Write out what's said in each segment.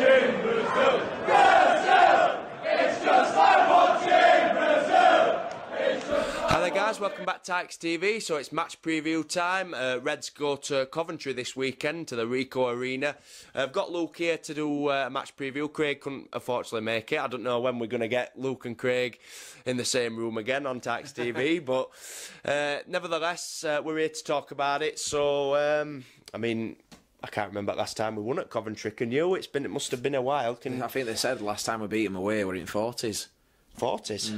watching Brazil. Brazil! It's just like watching Brazil. Hi there guys, welcome back to Tykes TV. So it's match preview time. Reds go to Coventry this weekend to the Rico Arena. I've got Luke here to do a match preview. Craig couldn't unfortunately make it. I don't know when we're going to get Luke and Craig in the same room again on Tykes TV, but nevertheless, we're here to talk about it. So, I mean, I can't remember last time we won at Coventry. Can you? It must have been a while. I think they said last time we beat them away we're in 40s. 40s?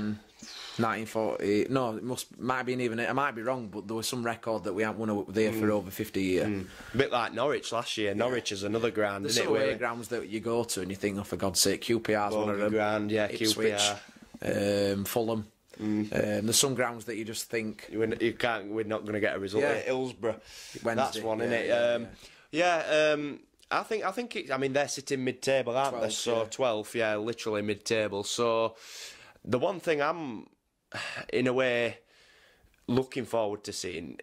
1940. No, might have been even. I might be wrong, but there was some record that we haven't won there for over 50 years. A bit like Norwich last year. Norwich is another ground, There's isn't some it? away grounds that you go to and you think, oh, for God's sake, QPR's one of them. Ground, yeah, Ipswich, QPR. Fulham. There's some grounds that you just think We're not going to get a result. Yeah. At Hillsborough, Wednesday, that's one, isn't it? I think it. I mean, they're sitting mid-table, aren't they? 12th, So 12th, yeah, literally mid-table. So the one thing I'm, in a way, looking forward to seeing,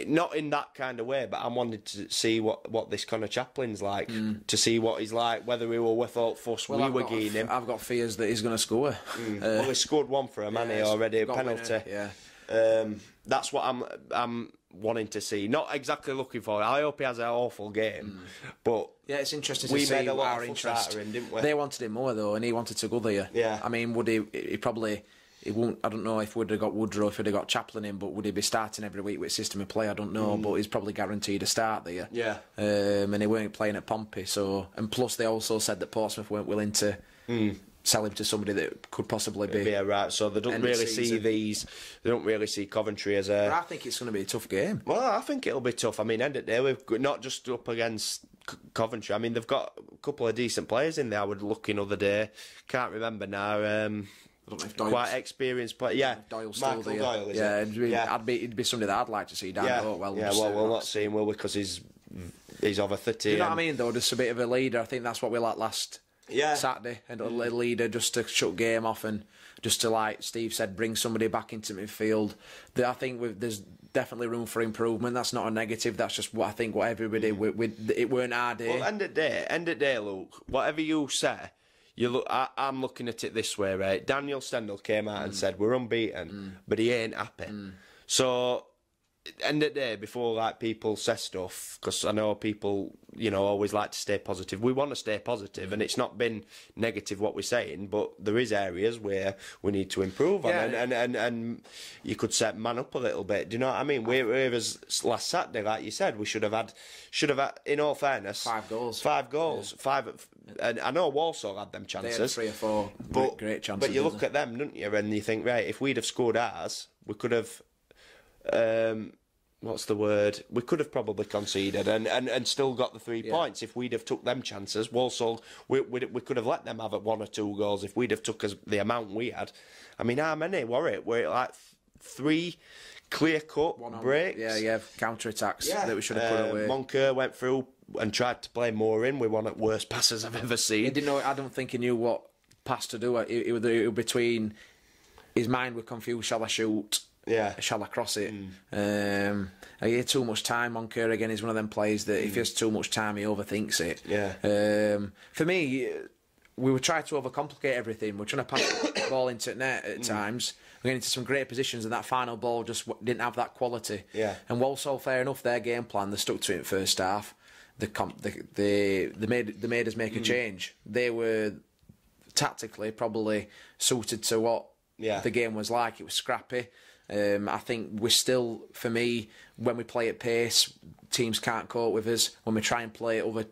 not in that kind of way, but I'm wanting to see what this Connor Chaplin's like, to see what he's like, whether we were without fuss, we were getting him. I've got fears that he's going to score. Well, he scored one for a man already, a penalty. That's what I'm wanting to see. Not exactly looking for it. I hope he has an awful game, but yeah, it's interesting we to see made a lot our of interest. in, didn't we? They wanted him more though, and he wanted to go there. Yeah. I mean, would he probably? He won't. I don't know if we'd have got Woodrow, if we'd have got Chaplin in, but would he be starting every week with system of play? I don't know, but he's probably guaranteed a start there. Yeah. And he weren't playing at Pompey, so, and plus they also said that Portsmouth weren't willing to sell him to somebody that could possibly be. Yeah, right. So they don't really see these. They don't really see Coventry as a. But I think it's going to be a tough game. Well, I think it'll be tough. I mean, end of the day, we've got not just up against Coventry. I mean, they've got a couple of decent players in there. I would look in other day. Can't remember now. I don't know if Doyle's, quite experienced player. Yeah, Doyle's still Michael there. Doyle, is yeah, it? it'd be somebody that I'd like to see down Yeah, well. yeah. Well, we'll not see him, will we? Because he's over 30. You know what I mean, though? Just a bit of a leader. I think that's what we like last Saturday, and a leader just to shut game off and just to, like Steve said, bring somebody back into midfield. I think there's definitely room for improvement. That's not a negative. That's just what I think. What everybody it weren't our day. Well, end of the day, Luke. Whatever you say. You look. I'm looking at it this way, right? Daniel Stendhal came out and said we're unbeaten, but he ain't happy. So, end of the day, before like people say stuff, because I know people, always like to stay positive. We want to stay positive, and it's not been negative what we're saying, but there is areas where we need to improve on, and you could set man up a little bit. Do you know what I mean? Whereas last Saturday, like you said, we should have had. In all fairness, 5 goals. 5 goals. 5. And I know Walsall had them chances. They had 3 or 4 great chances. But you look at them, don't you? And you think, right, if we'd have scored ours, we could have. What's the word? We could have probably conceded and still got the 3 points if we'd have took them chances. Walsall, we could have let them have 1 or 2 goals if we'd have took the amount we had. I mean, how many were it? Were it like 3 clear-cut breaks? Yeah, counter-attacks that we should have put away. Moncur went through and tried to play more in. We one of the worst passes I've ever seen. He didn't know. I don't think he knew what pass to do. It was between his mind was confused. Shall I shoot? Yeah. Shall I cross it? He had too much time. Moncur again is one of them players that if he has too much time, he overthinks it. Yeah. For me, we were trying to overcomplicate everything. We're trying to pass the ball into net at times. We're getting into some great positions, and that final ball just didn't have that quality. Yeah. And Walsall, fair enough, their game plan, they stuck to it in first half. They made us make a change. They were tactically probably suited to what the game was like. It was scrappy. I think we're still, for me, when we play at pace, teams can't cope with us. When we try and play other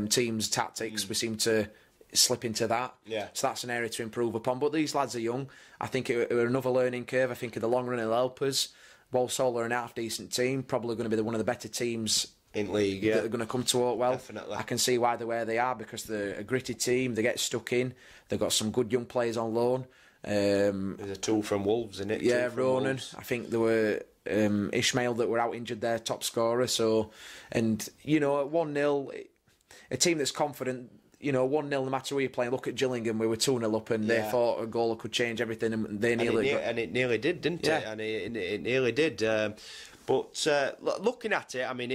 teams' tactics, we seem to slip into that. Yeah. So that's an area to improve upon. But these lads are young. I think it was another learning curve. I think in the long run it'll help us. Walsall are an half-decent team, probably going to be one of the better teams in league, that are going to come to Oakwell. Definitely. I can see why they're where they are, because they're a gritty team. They get stuck in. They've got some good young players on loan. There's a 2 from Wolves, isn't it? Yeah, Ronan. Wolves. I think there were Ishmael that were out injured, their top scorer. So, and at 1-0, a team that's confident. 1-0 no matter who you're playing. Look at Gillingham, we were 2-0 up and they thought a goal could change everything, and they nearly it nearly did, didn't it? And it nearly did. But looking at it, I mean,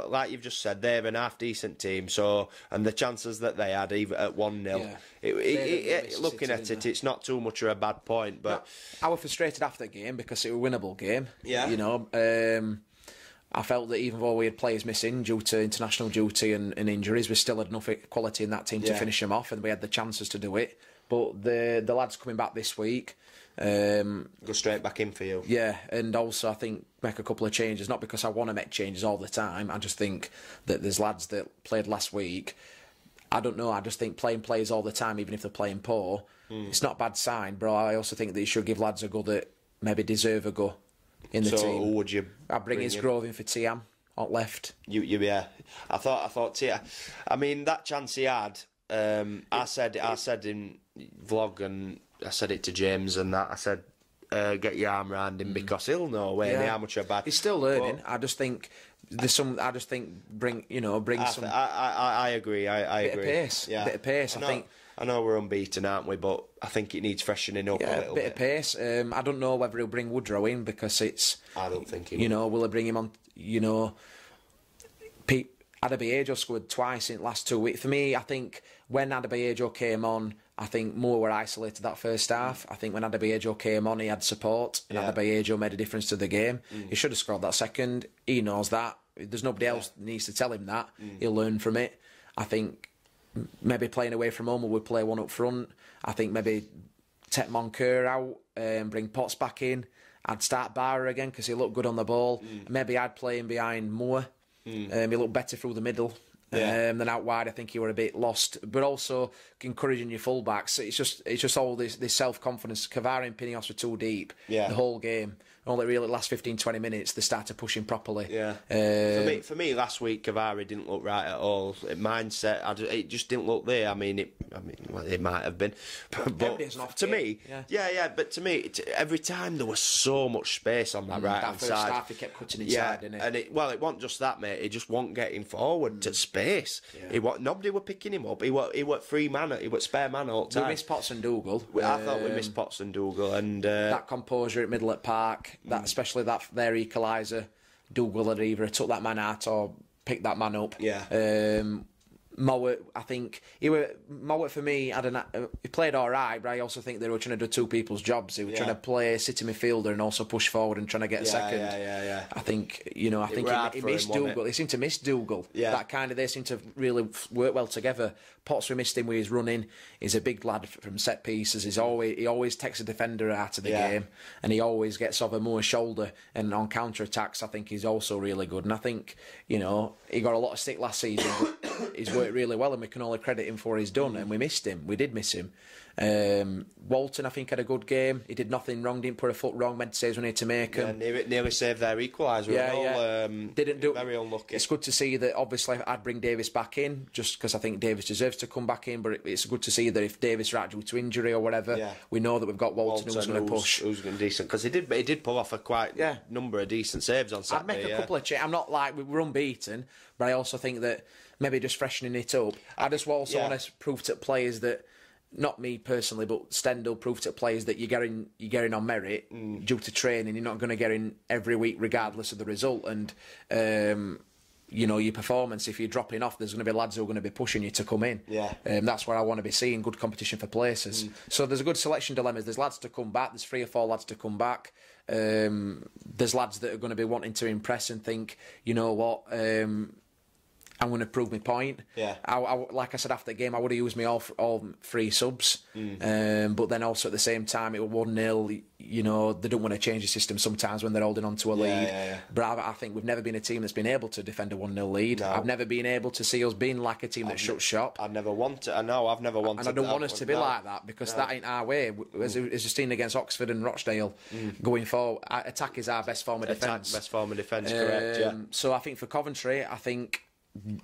like you've just said, they're an half-decent team. So, and the chances that they had, even at 1-0, looking at it, it's not too much of a bad point. But I was frustrated after the game because it was a winnable game. Yeah. You know, I felt that even though we had players missing due to international duty and injuries, we still had enough quality in that team to finish them off, and we had the chances to do it. But the lads coming back this week. Go straight back in for you. Yeah, and also I think make a couple of changes, not because I want to make changes all the time. I just think that there's lads that played last week. I don't know, I just think playing players all the time, even if they're playing poor, it's not a bad sign, but I also think that you should give lads a go that maybe deserve a go in the team. So who would you I'd bring Isgrove in for Tiam on left. Yeah. I thought Tiam. I mean, that chance he had, I said in vlog, and I said it to James and that. I said, get your arm around him because he'll know how much you're bad. He's still learning. I just think there's some. I just think bring some. I agree. I bit agree. Of pace. Yeah. Bit of pace. I know we're unbeaten, aren't we? But I think it needs freshening up a little bit. Of pace. I don't know whether he'll bring Woodrow in because it's. I don't think he will. Will he bring him on? Pete Adebayo scored twice in the last 2 weeks. For me, I think when Adebayo came on, I think more were isolated that first half. I think when Adebayo came on, he had support, and Adebayo made a difference to the game. He should have scored that second. He knows that. There's nobody else that needs to tell him that. He'll learn from it. I think maybe playing away from home, we'll play one up front. I think maybe take Moncur out and bring Potts back in. I'd start Barra again because he looked good on the ball. Maybe I'd play him behind Moore. He looked better through the middle. Then out wide, I think you were a bit lost, but also encouraging your fullbacks. It's just all this self-confidence. Cavari and Pinillos were too deep the whole game. Only really last 15-20 minutes they started pushing properly. For me, last week Cavari didn't look right at all. Mindset, it just didn't look there. I mean, it might have been, but to me, But to me, every time there was so much space on that right hand side. That first half, he kept cutting inside, didn't it? And it wasn't just that, mate. He just wasn't getting forward to space. Nobody were picking him up. He was free man. He was spare man all the time. We missed Potts and Dougal. I thought we missed Potts and Dougal, and that composure at middle at Park. That especially their equaliser, Dougal had either took that man out or picked that man up. Mowat, I think Mowat for me. He played all right, but I also think they were trying to do two people's jobs. They were trying to play city midfielder and also push forward and trying to get a second. I think he missed Dougal. They seemed to miss Dougal. They seem to really work well together. Potts, we missed him with his running. He's a big lad from set pieces. He always takes a defender out of the game, and he always gets over Moore's shoulder. And on counter attacks, I think he's also really good. And I think he got a lot of stick last season, but he's worked really well, and we can only credit him for what he's done. And we missed him. We did miss him. Walton, I think, had a good game. He did nothing wrong. Didn't put a foot wrong. Made saves we need to make him. Nearly saved their equaliser. Didn't do. Very unlucky. It's good to see that. Obviously, I'd bring Davis back in just because I think Davis deserves to come back in. But it's good to see that if Davis is out due to injury or whatever, we know that we've got Walton who's going to push. Who's going to decent because he did pull off a quite number of decent saves on Saturday. I'd make a couple of changes. I'm not like we're unbeaten, but I also think that maybe just freshening it up. I just also want to prove to players that. Not me personally, but Stendhal proved to players that you're getting on merit due to training. You're not going to get in every week regardless of the result. And your performance, if you're dropping off, there's going to be lads who are going to be pushing you to come in. That's where I want to be seeing good competition for places. So there's a good selection dilemmas. There's lads to come back. There's 3 or 4 lads to come back. There's lads that are going to be wanting to impress and think, you know what, I'm going to prove my point. Like I said after the game, I would have used me all 3 subs. But then also at the same time, it was 1-0. They don't want to change the system sometimes when they're holding on to a lead. But I think we've never been a team that's been able to defend a 1-0 lead. No. I've never been able to see us being like a team that shuts shop. I've never wanted. I know I've never wanted. And I don't want us to be like that because that ain't our way. As Justine against Oxford and Rochdale, going forward, attack is our best form of defence. Best form of defence, correct. So I think for Coventry,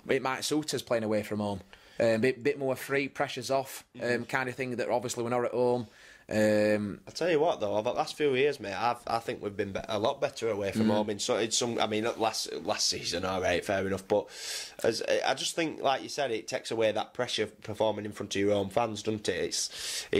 it might suit us playing away from home. Bit more free, pressure's off, kind of thing that obviously we're not at home. I'll tell you what, though, over the last few years, mate, I think we've been a lot better away from home. I mean, last season, all right, fair enough, but I just think, like you said, it takes away that pressure performing in front of your own fans, doesn't it?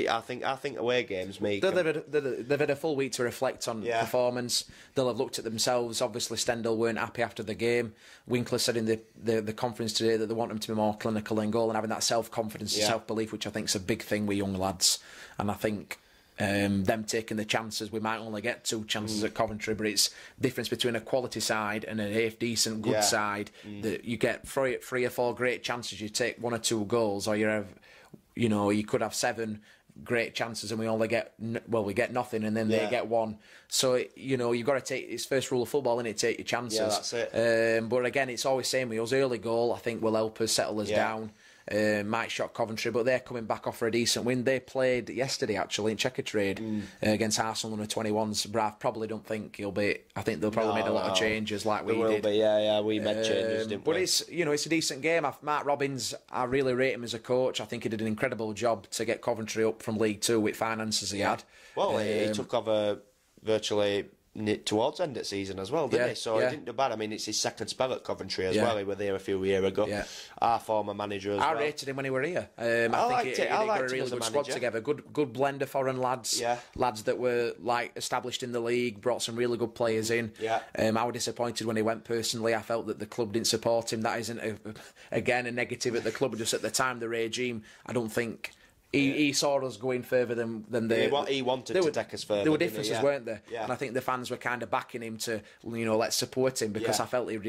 I think away games make. They've had a full week to reflect on performance. They'll have looked at themselves. Obviously, Stendhal weren't happy after the game. Winkler said in the conference today that they want them to be more clinical in goal and having that self-confidence and self-belief, which I think is a big thing with young lads. And I think them taking the chances, we might only get 2 chances at Coventry, but it's difference between a quality side and a half decent good side that you get 3 or 4 great chances, you take 1 or 2 goals, or you could have 7 great chances and we only get nothing, and then they get 1. So you've got to take, it's first rule of football, innit? Take your chances. Yeah, that's it. But again, it's always same with us. Early goal, I think, will help us settle us down. Might shock Coventry, but they're coming back off for a decent win. They played yesterday actually in Checker Trade against Arsenal under 21s. But I probably don't think he'll be. I think they'll probably made a lot of changes like we did. We made changes, didn't we? But it's a decent game. Mark Robbins, I really rate him as a coach. I think he did an incredible job to get Coventry up from League 2 with finances he had. Well, he took over virtually towards end of season as well, didn't he? So he didn't do bad. I mean, it's his second spell at Coventry as well. He was there a few years ago. Our former manager as well. I rated him when he were here. I think he got a really good squad together. Good blend of foreign lads. Lads that were established in the league, brought some really good players in. I was disappointed when he went personally. I felt that the club didn't support him. That isn't, again, a negative at the club. Just at the time, the regime, I don't think... He saw us going further than they... He wanted to take us further. There were differences, weren't there? And I think the fans were kind of backing him to, let's support him, because I felt he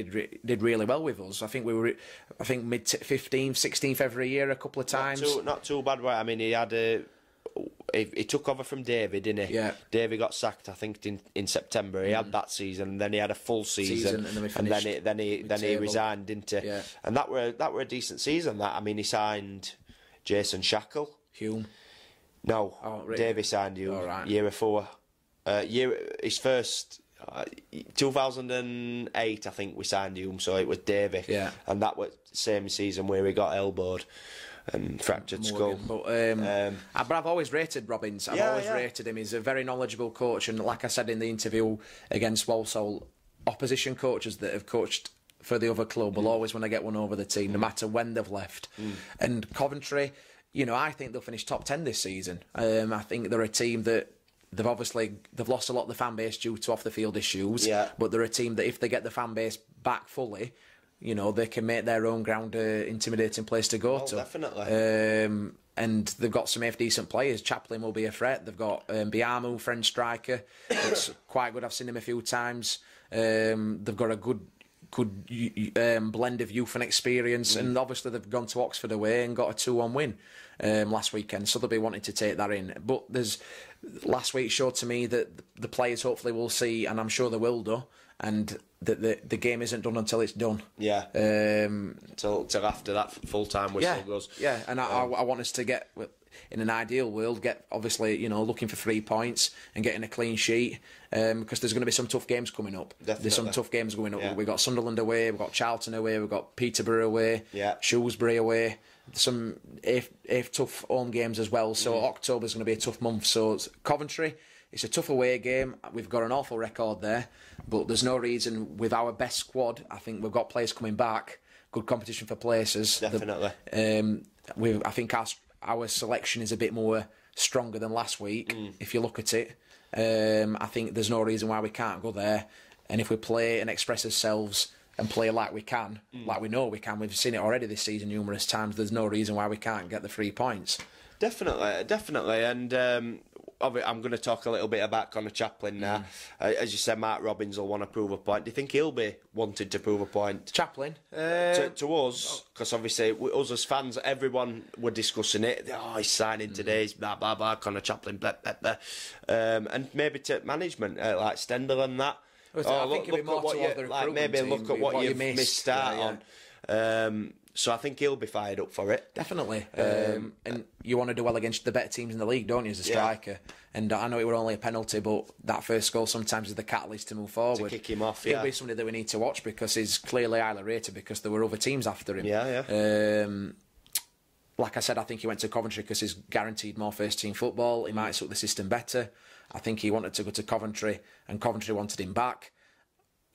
did really well with us. I think we were, mid 15th, 16th every year a couple of times. Not too bad, right? I mean, he had he took over from David, didn't he? David got sacked, I think, in September. He had that season, and then he had a full season, and then he resigned, didn't he? And that were a decent season. That, I mean, he signed Jason Shackle. Hume. No, really? Davey signed Hume year before. His first 2008, I think we signed Hume, so it was Davey. And that was the same season where he got elbowed and fractured skull. But I've always rated Robbins. I've always rated him. He's a very knowledgeable coach, and like I said in the interview against Walsall, opposition coaches that have coached for the other club will always want to get one over the team, no matter when they've left. And Coventry, I think they'll finish top 10 this season. I think they're a team that they've lost a lot of the fan base due to off the field issues. But they're a team that if they get the fan base back fully, they can make their own ground an intimidating place to go to. Definitely. And they've got some decent players. Chaplin will be a threat. They've got Biamu, French striker. It's quite good. I've seen him a few times. They've got a good blend of youth and experience, and obviously they've gone to Oxford away and got a 2-1 win last weekend, so they'll be wanting to take that in. But last week showed to me that the players hopefully will see, and I'm sure they will do, and that the game isn't done until it's done. Till after that full-time whistle goes. And I want us to get, in an ideal world, obviously looking for 3 points and getting a clean sheet, because there's going to be some tough games coming up. There's some tough games going up. We've got Sunderland away, we've got Charlton away, we've got Peterborough away, Shrewsbury away. Some if tough home games as well. So October's going to be a tough month. So Coventry, it's a tough away game. We've got an awful record there, but there's no reason with our best squad. I think we've got players coming back. Good competition for places. Definitely. I think our selection is a bit more stronger than last week. If you look at it, I think there's no reason why we can't go there. And if we play and express ourselves and play like we can, like we know we can, we've seen it already this season numerous times, there's no reason why we can't get the 3 points. Definitely. And I'm going to talk a little bit about Conor Chaplin now. As you said, Mark Robbins will want to prove a point. Do you think he'll be wanting to prove a point? Chaplin? To us, because obviously us as fans, everyone were discussing it. Oh, he's signing today, he's blah, blah, blah, Conor Chaplin, blah, blah, blah. And maybe to management, like Stendhal and that. I think it'll be more towards the recruitment maybe team, look at what you've missed out on. So I think he'll be fired up for it. Definitely. And you want to do well against the better teams in the league, don't you, as a striker? And I know it were only a penalty, but that first goal sometimes is the catalyst to move forward. To kick him off, He'll be somebody that we need to watch, because he's clearly highly rated, because there were other teams after him. like I said, I think he went to Coventry because he's guaranteed more first-team football. He might suit the system better. I think he wanted to go to Coventry, and Coventry wanted him back.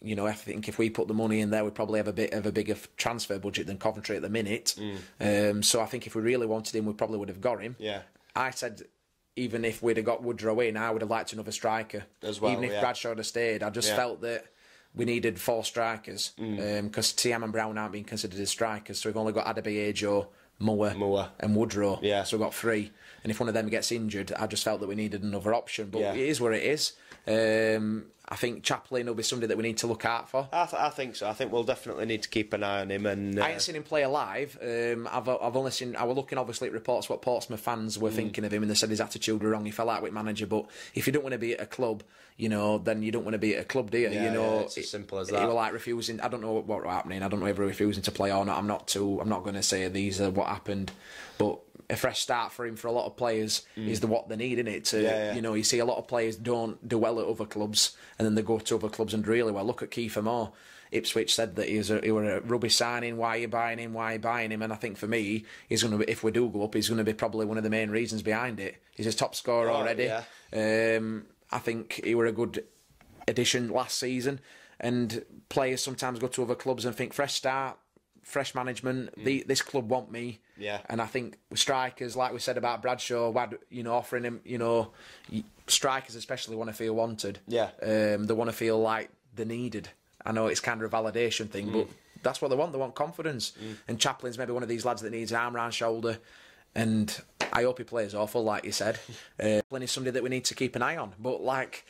You know, I think if we put the money in there, we'd probably have a bit of a bigger transfer budget than Coventry at the minute. So I think if we really wanted him, we probably would have got him. Yeah. I said, even if we'd have got Woodrow in, I would have liked another striker. As well, even if Bradshaw had stayed, I just felt that we needed 4 strikers. Because TM and Brown aren't being considered as strikers, so we've only got Adebayo, Moore and Woodrow. Yeah. So we've got 3. And if one of them gets injured, I just felt that we needed another option. But it is what it is. I think Chaplin will be somebody that we need to look out for. I think so. I think we'll definitely need to keep an eye on him. And I ain't seen him play live. I've only seen. I was looking obviously at reports what Portsmouth fans were thinking of him, and they said his attitude was wrong. He fell out with manager. But if you don't want to be at a club, you know, then you don't want to be at a club, do you? Yeah, you know, it's as simple as that. He was like refusing. I don't know what was happening. I don't know if he was refusing to play or not. I'm not going to say these are what happened, but a fresh start for him for a lot of players is what they need, isn't it? To you know, you see a lot of players don't do well at other clubs, and then they go to other clubs and do really well. Look at Kiefer Moore. Ipswich said that he was a rubbish signing. Why are you buying him? Why are you buying him? And I think for me, he's going to be, if we do go up, he's going to be probably one of the main reasons behind it. He's his top scorer already. Yeah. I think he were a good addition last season, and players sometimes go to other clubs and think fresh start, fresh management. This club want me. Yeah. And I think with strikers, like we said about Bradshaw, you know, offering him, you know, strikers especially want to feel wanted. Yeah. They want to feel like they're needed. I know it's kind of a validation thing, but that's what they want. They want confidence. And Chaplin's maybe one of these lads that needs an arm round shoulder. And I hope he plays awful, like you said. Chaplin is somebody that we need to keep an eye on. But like,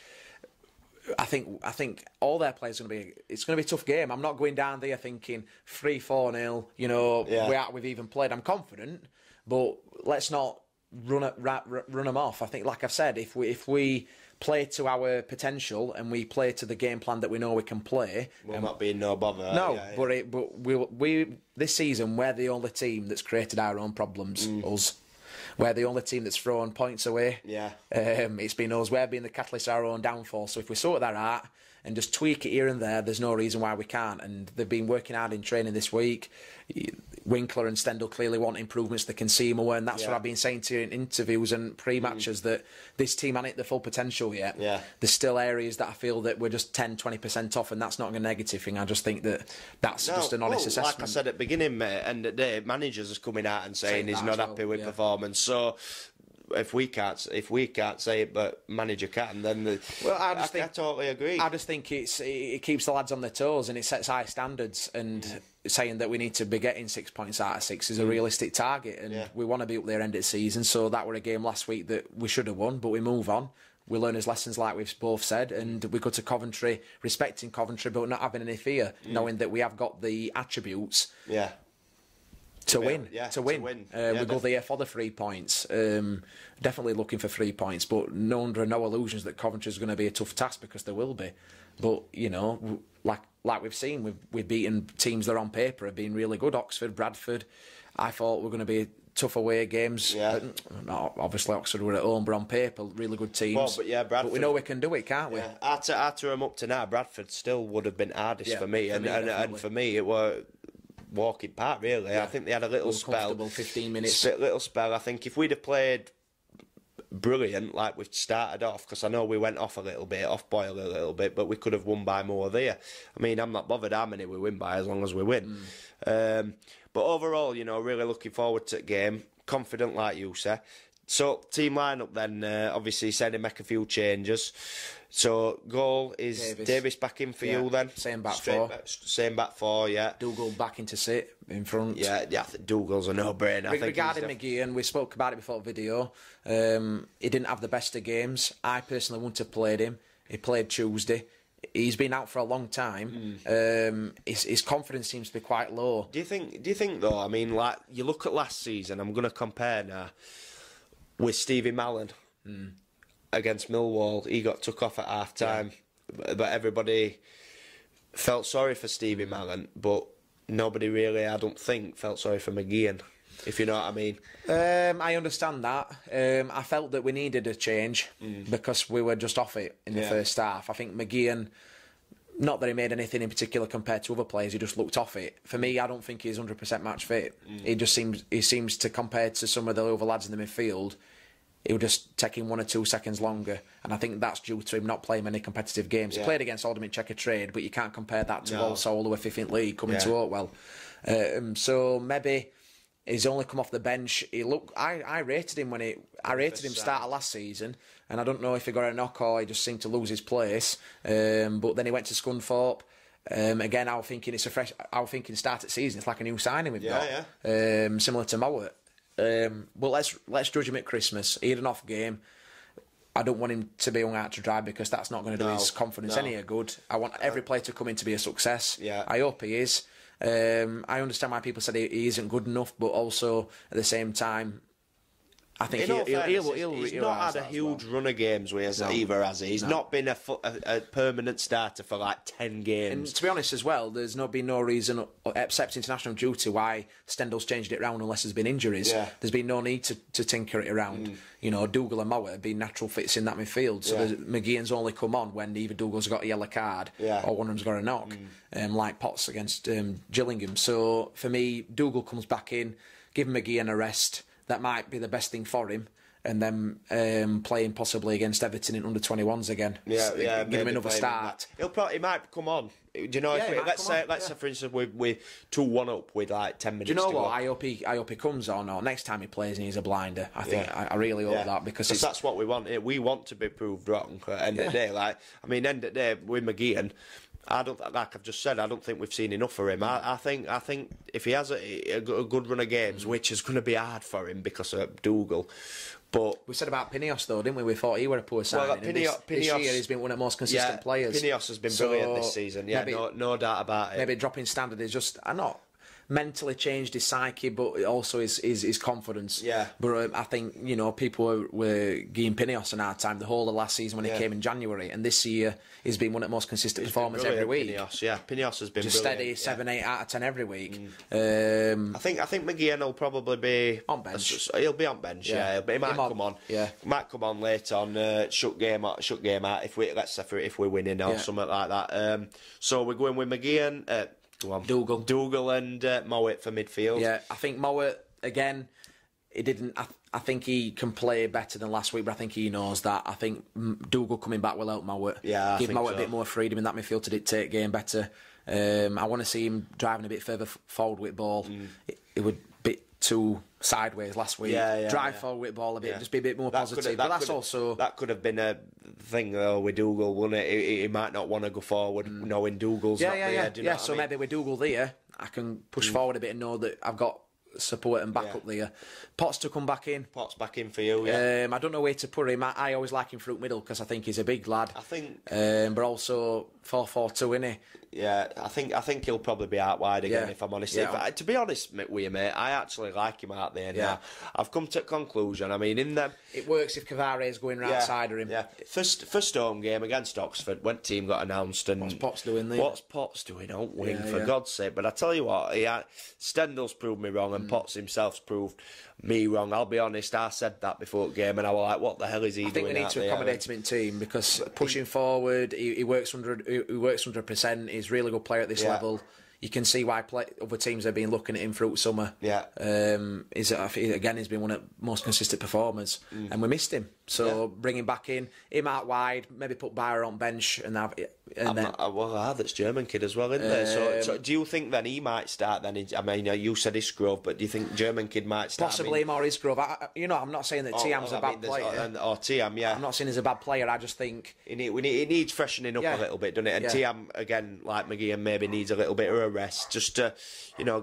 I think all their players it's going to be a tough game. I'm not going down there thinking 3-4-0. You know, we've even played. I'm confident, but let's not run them off. I think, like I've said, if we play to our potential and we play to the game plan that we know we can play, we'll not be no bother. No, but we this season we're the only team that's created our own problems. Us. We're the only team that's thrown points away. Yeah. It's been us. We're being the catalyst of our own downfall. So if we sort that out and just tweak it here and there's no reason why we can't. And they've been working hard in training this week. Winkler and Stendhal clearly want improvements. They can see more, and that's what I've been saying to you in interviews and pre-matches, that this team hasn't hit the full potential yet. Yeah. There's still areas that I feel that we're just 10-20% off, and that's not a negative thing. I just think that's just an honest assessment. Like I said at the beginning, mate, and the day, managers are coming out and saying he's not happy with performance. So if we can't say it, but manager can, then I totally agree. I just think it keeps the lads on their toes, and it sets high standards. And saying that we need to be getting 6 points out of 6 is a realistic target, and we want to be up there end of the season. So that were a game last week that we should have won, but we move on. We learn his lessons, like we've both said, and we go to Coventry, respecting Coventry, but not having any fear, knowing that we have got the attributes. Yeah. To win. We go there for the 3 points. Definitely looking for 3 points, but under no illusions that Coventry is going to be a tough task, because there will be. But you know, like we've seen, we've beaten teams that on paper have been really good. Oxford, Bradford. I thought were going to be tough away games. Yeah. No, obviously Oxford were at home, but on paper really good teams. Well, but Bradford. But we know we can do it, can't we? Yeah. After them up to now, Bradford still would have been hardest for me, and for me it was walking part, really. I think they had a little spell. 15 minutes. Little spell. I think if we'd have played brilliant like we've started off, because I know we went off boil a little bit, but we could have won by more there. I mean, I'm not bothered how many we win by, as long as we win. But overall, you know, really looking forward to the game. Confident, like you say. So, team lineup then, obviously said to make a few changes. So, goal is Davis back in for you then? Same back four. Same back four, yeah. Dougal back into sit in front. Yeah, I think Dougal's a no-brainer. Regarding McGeehan, we spoke about it before the video. He didn't have the best of games. I personally wouldn't have played him. He played Tuesday. He's been out for a long time. His confidence seems to be quite low. Do you think though? I mean, like, you look at last season. I'm going to compare now with Stevie Mallon against Millwall. He got took off at half time, but everybody felt sorry for Stevie Mallon, but nobody really, I don't think, felt sorry for McGeehan, if you know what I mean. I understand that. I felt that we needed a change because we were just off it in the first half. I think McGeehan Not that he made anything in particular compared to other players, he just looked off it. For me, I don't think he's 100% match fit. He seems to, compared to some of the other lads in the midfield, he was just taking 1 or 2 seconds longer, and I think that's due to him not playing many competitive games. He played against Oldham in Checker Trade, but you can't compare that to Walsall, who were 5th in league, coming to Oakwell. So maybe he's only come off the bench. I rated him start of last season, and I don't know if he got a knock or he just seemed to lose his place. But then he went to Scunthorpe. Again, I was thinking start at season, it's like a new signing we've got, similar to Mowat. But let's judge him at Christmas. He had an off game. I don't want him to be hung out to dry because that's not going to do his confidence any good. I want every player to come in to be a success. I hope he is. I understand why people said he isn't good enough, but also at the same time, I think he's not had a huge run of games with us either, has he? He's not been a permanent starter for like 10 games. And to be honest as well, there's been no reason, except international duty, why Stendhal's changed it around unless there's been injuries. There's been no need to tinker it around. You know, Dougal and Mowat have been natural fits in that midfield. So McGeehan's only come on when either Dougal's got a yellow card or one of them's got a knock, like Potts against Gillingham. So for me, Dougal comes back in, give McGeehan a rest. That might be the best thing for him, and then playing possibly against Everton in under-21s again. Give him another start. He might come on. Do you know? Let's say for instance we're 2-1 up with like 10 minutes. Do you know to what? Go. I hope he comes on. Or next time he plays and he's a blinder. I think I really hope that because that's what we want. We want to be proved wrong at the end of the day. End of the day with McGeehan. Like I've just said, I don't think we've seen enough for him. I think if he has a good run of games, which is going to be hard for him because of Dougal, but we said about Pineos though, didn't we? We thought he were a poor signing. This year he's been one of the most consistent players. Pineos has been brilliant this season. No doubt about it. Maybe dropping standard is just not mentally changed his psyche, but also his confidence. But I think people were giving Pineos an hard time the whole of last season when he came in January, and this year he's been one of the most consistent performers every week. Pineos has been just brilliant. Steady 7-8 out of 10 every week. I think McGeehan will probably be on bench. He'll be on bench. But he might come on. He might come on later on. Shut game out if we're winning or something like that. So we're going with McGeehan. Dougal and Mowat for midfield. I think Mowat again. He didn't. I think he can play better than last week, but I think he knows that. I think Dougal coming back will help Mowat. Give Mowat a bit more freedom in that midfield to dictate game better. I want to see him driving a bit further forward with ball. It would be too sideways last week. Drive forward with ball a bit, just be a bit more positive. That could have been a thing with Dougal, wouldn't it? He might not want to go forward knowing Dougal's not there. So maybe with Dougal there, I can push forward a bit and know that I've got support and backup there. Potts to come back in. Potts back in for you. I don't know where to put him. I always like him through middle because I think he's a big lad. But also 4-4-2, isn't he? I think he'll probably be out wide again, if I'm honest. To be honest with you, mate, I actually like him out there now. I've come to a conclusion. I mean, it works if Cavare is going round side of him. First home game against Oxford, when team got announced, and what's Potts doing there? What's Potts doing on wing, for God's sake? But I tell you what, Stendhal's proved me wrong, and Potts himself's proved me wrong. I'll be honest, I said that before the game, and I was like, what the hell is he doing? I think we need to accommodate him in team because pushing forward, he works 100%. He's a really good player at this level. You can see why other teams have been looking at him through summer. He's been one of the most consistent performers, and we missed him. So bring him back in, him out wide, maybe put Bayer on bench, and that's German kid as well, isn't there? So do you think then he might start then? You said Isgrove, but do you think German kid might start? Possibly him or Isgrove. I'm not saying that Tiam's a bad player. Or Tiam, I'm not saying he's a bad player. I just think he needs freshening up a little bit, doesn't it? And Tiam again, like McGeehan, maybe needs a little bit of a rest just to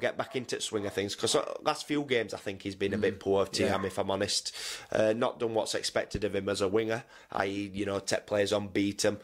get back into the swing of things. Because last few games, I think he's been a bit poor of Tiam, if I'm honest. Not done what's expected of him as a winger, i.e., take players on, beat them,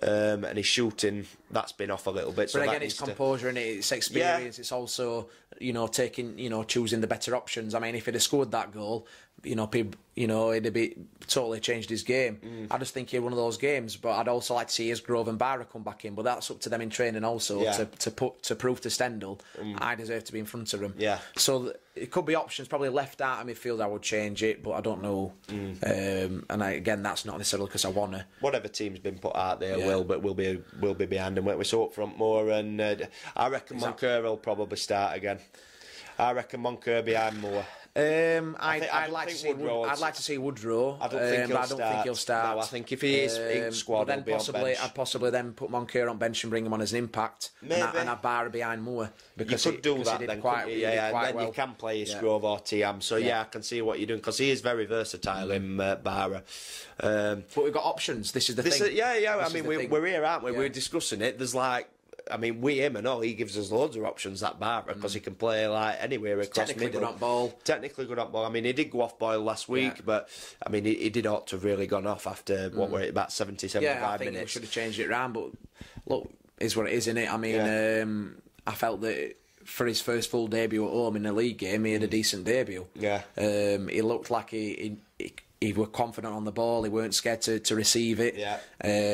and his shooting, that's been off a little bit. But again, it's composure and it's experience. It's also choosing the better options. I mean, if he'd have scored that goal, it'd be totally changed his game. I just think he's one of those games, but I'd also like to see Isgrove and Barra come back in. But that's up to them in training also to prove to Stendhal I deserve to be in front of him. So it could be options. Probably left out of midfield, I would change it, but I don't know. Again, that's not necessarily because I want to. Whatever team's been put out there will be behind standing, weren't we? So up front more, and I reckon Moncur will probably start again. I reckon Moncur behind Moore. I'd like to see Woodrow. I don't think he'll start. No, I think if he is in squad, then I'd possibly then put Moncur on bench and bring him on as an impact, and have Barra behind Moore, because you could do that. Then well. You can play Scrove or Tiam. So I can see what you're doing, because he is very versatile in Barra. But we've got options. This is the thing. I mean, we're here, aren't we? We're discussing it. There's him and all, he gives us loads of options, that Barber, because he can play anywhere across middle. Technically good on ball. I mean, he did go off Boyle last week, but I mean, he did ought to have really gone off after about 70, 75 I think minutes. We should have changed it round, but look, is what it is, innit? I mean, I felt that for his first full debut at home in a league game, he had a decent debut. Yeah. He looked like he were confident on the ball. He weren't scared to receive it. Yeah.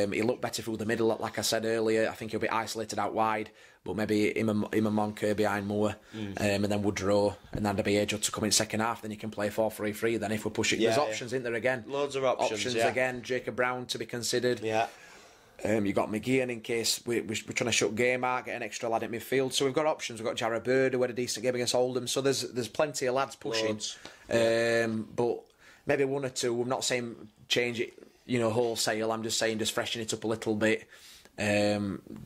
He looked better through the middle, like I said earlier. I think he'll be isolated out wide, but maybe him and Moncur behind Moore, and then Woodrow, and then there'll be able to come in second half. Then you can play 4-3-3. Then if we push it, there's options, isn't there again? Loads of options. Again. Jacob Brown to be considered. Yeah. You got McGeehan in case we're trying to shut game out, get an extra lad at midfield. So we've got options. We've got Jarrod Bird, who had a decent game against Oldham. So there's plenty of lads pushing. But maybe one or two. I'm not saying change it, wholesale. I'm just saying just freshen it up a little bit,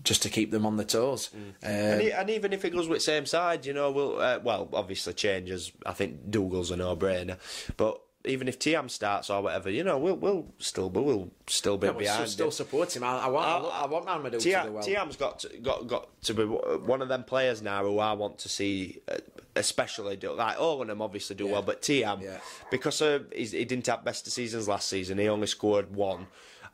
just to keep them on the toes. And even if it goes with same side, we'll obviously changes. I think Dougal's a no-brainer, but even if Tiam starts or whatever, we'll still be behind. Still support him. I want Mamadou to do well. Tiam's got to be one of them players now who I want to see, especially Owenham obviously do well, but Tiam, because he didn't have best of seasons last season, he only scored one.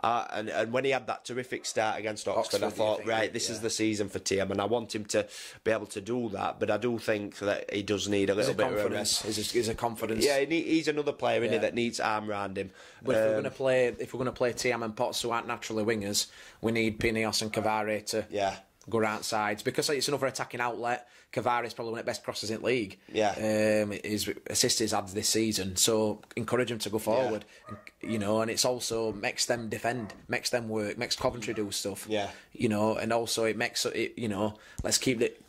And when he had that terrific start against Oxford, I thought, this is the season for Tiam, and I want him to be able to do that. But I do think that he does need a little bit of a rest. He's a confidence. Yeah, he's another player in it that needs arm around him. But if we're going to play Tiam and Potts, who aren't naturally wingers, we need Pineos and Cavare to go round sides, because it's another attacking outlet. Cavari's probably one of the best crossers in the league. His assists he's had this season, so encourage him to go forward. And it's also makes them defend, makes them work, makes Coventry do stuff. And also it makes it.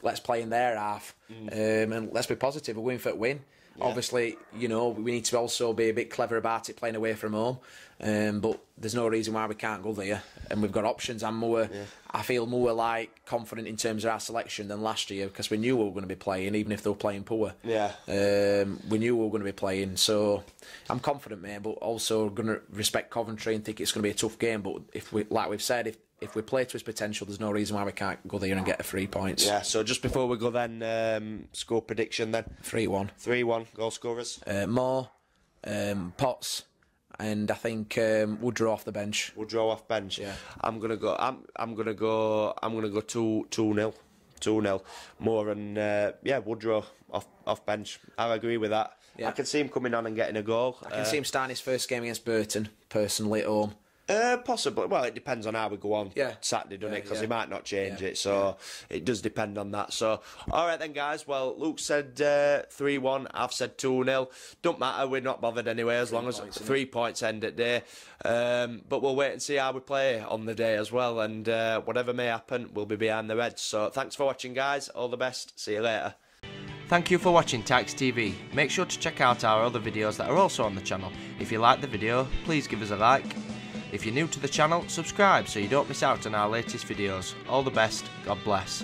Let's play in their half, and let's be positive. A win for a win. Obviously, we need to also be a bit clever about it, playing away from home. But there's no reason why we can't go there, and we've got options. I'm more, I feel more confident in terms of our selection than last year, because we knew we were going to be playing, even if they were playing poor. We knew we were going to be playing, so I'm confident, mate. But also going to respect Coventry and think it's going to be a tough game. But if we've said, if we play to his potential, there's no reason why we can't go there and get 3 points. Yeah, so just before we go then, score prediction then. 3-1. 3-1, goal scorers. Moore, Potts, and I think Woodrow off the bench. Woodrow off bench. Yeah. I'm gonna go 2-0. 2-0. Moore and Woodrow off bench. I agree with that. Yeah. I can see him coming on and getting a goal. I can see him starting his first game against Burton, personally, at home. Possibly. Well, it depends on how we go on Saturday, doesn't it? Because he might not change it, so it does depend on that. So, all right then, guys. Well, Luke said 3-1. I've said 2-0. Don't matter. We're not bothered anyway, as long as 3 points end at day. But we'll wait and see how we play on the day as well. And whatever may happen, we'll be behind the Reds. So, thanks for watching, guys. All the best. See you later. Thank you for watching Tykes TV. Make sure to check out our other videos that are also on the channel. If you like the video, please give us a like. If you're new to the channel, subscribe so you don't miss out on our latest videos. All the best, God bless.